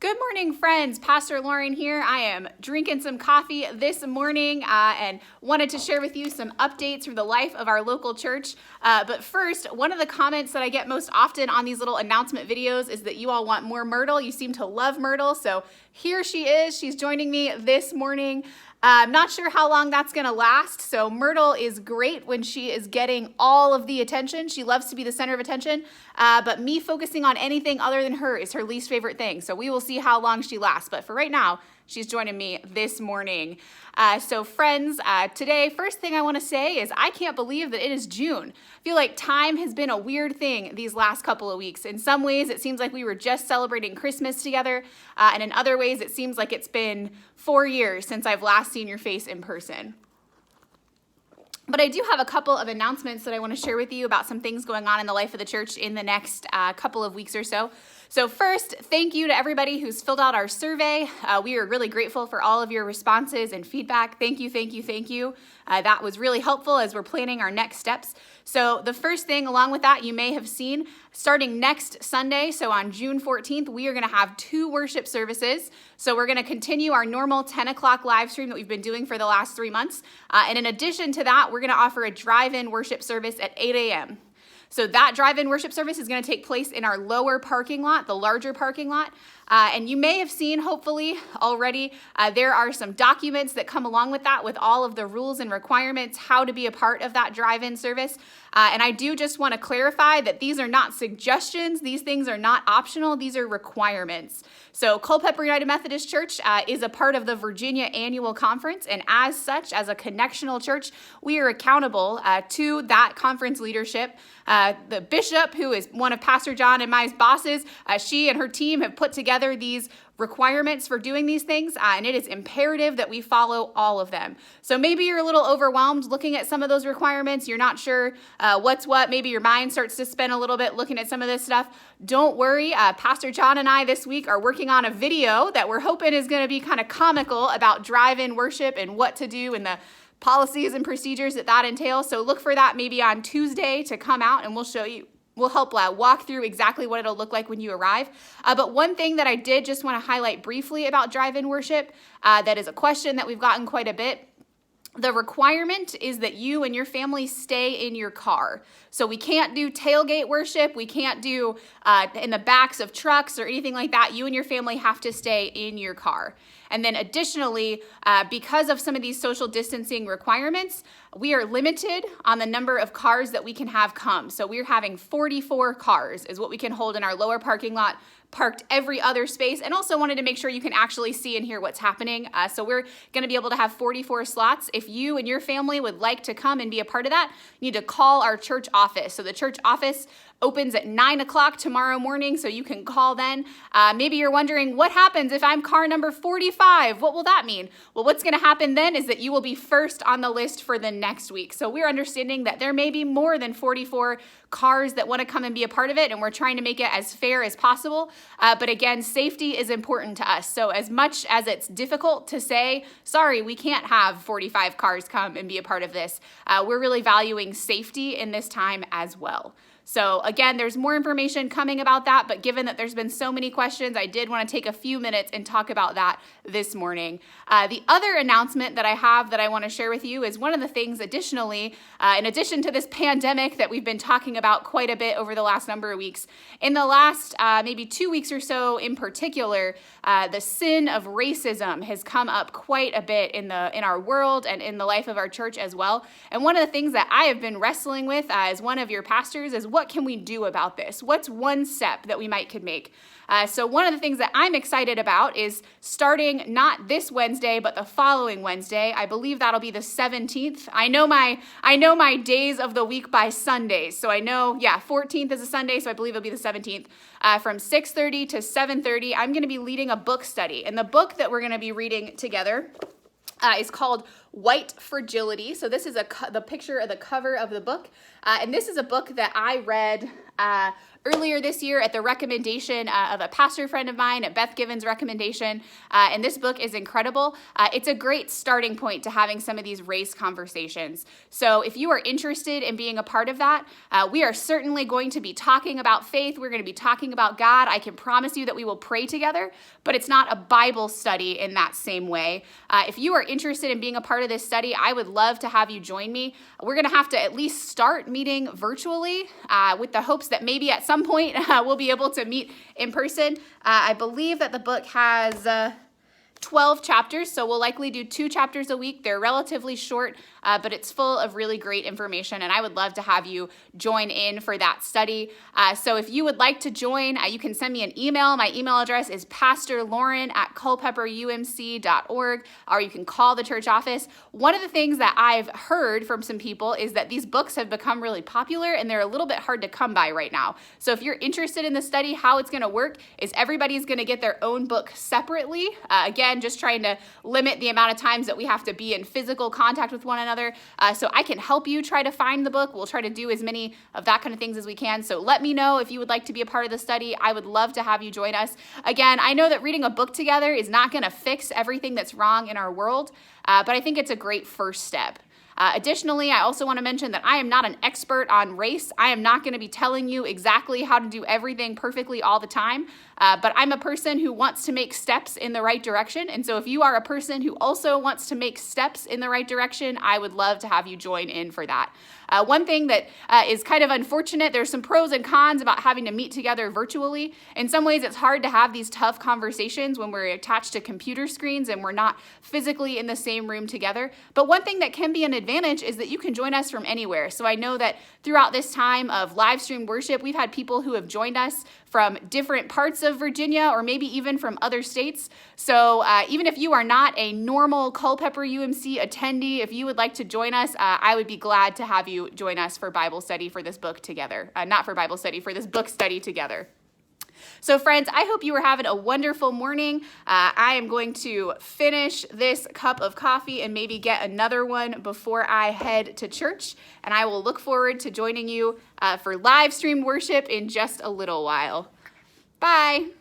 Good morning, friends. Pastor Lauren here. I am drinking some coffee this morning and wanted to share with you some updates from the life of our local church. But first, one of the comments that I get most often on these little announcement videos is that you all want more Myrtle. You seem to love Myrtle. So here she is. She's joining me this morning. I'm not sure how long that's going to last. So Myrtle is great when she is getting all of the attention. She loves to be the center of attention. But me focusing on anything other than her is her least favorite thing. So we will see how long she lasts. But for right now, she's joining me this morning. So friends, today, first thing I want to say is I can't believe that it is June. I feel like time has been a weird thing these last couple of weeks. In some ways, it seems like we were just celebrating Christmas together. And in other ways, it seems like it's been 4 years since I've last seen your face in person. But I do have a couple of announcements that I want to share with you about some things going on in the life of the church in the next couple of weeks or so. So first, thank you to everybody who's filled out our survey. We are really grateful for all of your responses and feedback. Thank you, thank you, thank you. That was really helpful as we're planning our next steps. So the first thing along with that, you may have seen, starting next Sunday, so on June 14th, we are going to have 2 worship services. So we're going to continue our normal 10 o'clock live stream that we've been doing for the last 3 months. And in addition to that, we're going to offer a drive-in worship service at 8 a.m. So that drive-in worship service is going to take place in our lower parking lot, the larger parking lot. And you may have seen, hopefully, already, there are some documents that come along with that, with all of the rules and requirements, how to be a part of that drive-in service. And I do just want to clarify that these are not suggestions. These things are not optional. These are requirements. So Culpeper United Methodist Church is a part of the Virginia Annual Conference. And as such, as a connectional church, we are accountable to that conference leadership. The bishop, who is one of Pastor John and my bosses, she and her team have put together these requirements for doing these things, and it is imperative that we follow all of them. So maybe you're a little overwhelmed looking at some of those requirements. You're not sure what's what. Maybe your mind starts to spin a little bit looking at some of this stuff. Don't worry. Pastor John and I this week are working on a video that we're hoping is going to be kind of comical about drive-in worship and what to do and the policies and procedures that entails. So look for that maybe on Tuesday to come out, and we'll show you. We'll help walk through exactly what it'll look like when you arrive. But one thing that I did just want to highlight briefly about drive-in worship, that is a question that we've gotten quite a bit. The requirement is that you and your family stay in your car. So we can't do tailgate worship. We can't do in the backs of trucks or anything like that. You and your family have to stay in your car. And then additionally, because of some of these social distancing requirements, we are limited on the number of cars that we can have come. So we're having 44 cars is what we can hold in our lower parking lot, parked every other space, and also wanted to make sure you can actually see and hear what's happening. So we're going to be able to have 44 slots. If you and your family would like to come and be a part of that, you need to call our church office. So the church office opens at 9 o'clock tomorrow morning, so you can call then. Maybe you're wondering, what happens if I'm car number 45? What will that mean? Well, what's going to happen then is that you will be first on the list for the next week. So we're understanding that there may be more than 44 cars that want to come and be a part of it, and we're trying to make it as fair as possible. But again, safety is important to us. So as much as it's difficult to say, sorry, we can't have 45 cars come and be a part of this, we're really valuing safety in this time as well. So again, there's more information coming about that, but given that there's been so many questions, I did want to take a few minutes and talk about that this morning. The other announcement that I have that I want to share with you is one of the things additionally, in addition to this pandemic that we've been talking about quite a bit over the last number of weeks, in the last maybe 2 weeks or so in particular, the sin of racism has come up quite a bit in our world and in the life of our church as well. And one of the things that I have been wrestling with as one of your pastors is, what can we do about this? What's one step that we could make? So one of the things that I'm excited about is starting not this Wednesday, but the following Wednesday. I believe that'll be the 17th. I know my days of the week by Sundays. So I know, 14th is a Sunday, so I believe it'll be the 17th. From 6:30 to 7:30, I'm going to be leading a book study. And the book that we're going to be reading together is called White Fragility. So this is the picture of the cover of the book. And this is a book that I read earlier this year at the recommendation of a pastor friend of mine, at Beth Given's recommendation. And this book is incredible. It's a great starting point to having some of these race conversations. So if you are interested in being a part of that, we are certainly going to be talking about faith. We're going to be talking about God. I can promise you that we will pray together, but it's not a Bible study in that same way. If you are interested in being a part of this study, I would love to have you join me. We're going to have to at least start meeting virtually with the hopes that maybe at some point we'll be able to meet in person. I believe that the book has 12 chapters, so we'll likely do 2 chapters a week. They're relatively short, but it's full of really great information, and I would love to have you join in for that study. So if you would like to join, you can send me an email. My email address is pastorlauren@culpeperumc.org, or you can call the church office. One of the things that I've heard from some people is that these books have become really popular, and they're a little bit hard to come by right now. So if you're interested in the study, how it's going to work is everybody's going to get their own book separately. Again, just trying to limit the amount of times that we have to be in physical contact with one another. So I can help you try to find the book. We'll try to do as many of that kind of things as we can. So let me know if you would like to be a part of the study. I would love to have you join us. Again, I know that reading a book together is not going to fix everything that's wrong in our world, but I think it's a great first step. Additionally, I also want to mention that I am not an expert on race. I am not going to be telling you exactly how to do everything perfectly all the time, but I'm a person who wants to make steps in the right direction. And so if you are a person who also wants to make steps in the right direction, I would love to have you join in for that. One thing that is kind of unfortunate, there's some pros and cons about having to meet together virtually. In some ways, it's hard to have these tough conversations when we're attached to computer screens and we're not physically in the same room together. But one thing that can be an advantage is that you can join us from anywhere. So I know that throughout this time of live stream worship, we've had people who have joined us from different parts of Virginia or maybe even from other states. So even if you are not a normal Culpeper UMC attendee, if you would like to join us, I would be glad to have you join us for Bible study for this book together. Not for Bible study, for this book study together. So friends, I hope you are having a wonderful morning. I am going to finish this cup of coffee and maybe get another one before I head to church. And I will look forward to joining you for live stream worship in just a little while. Bye.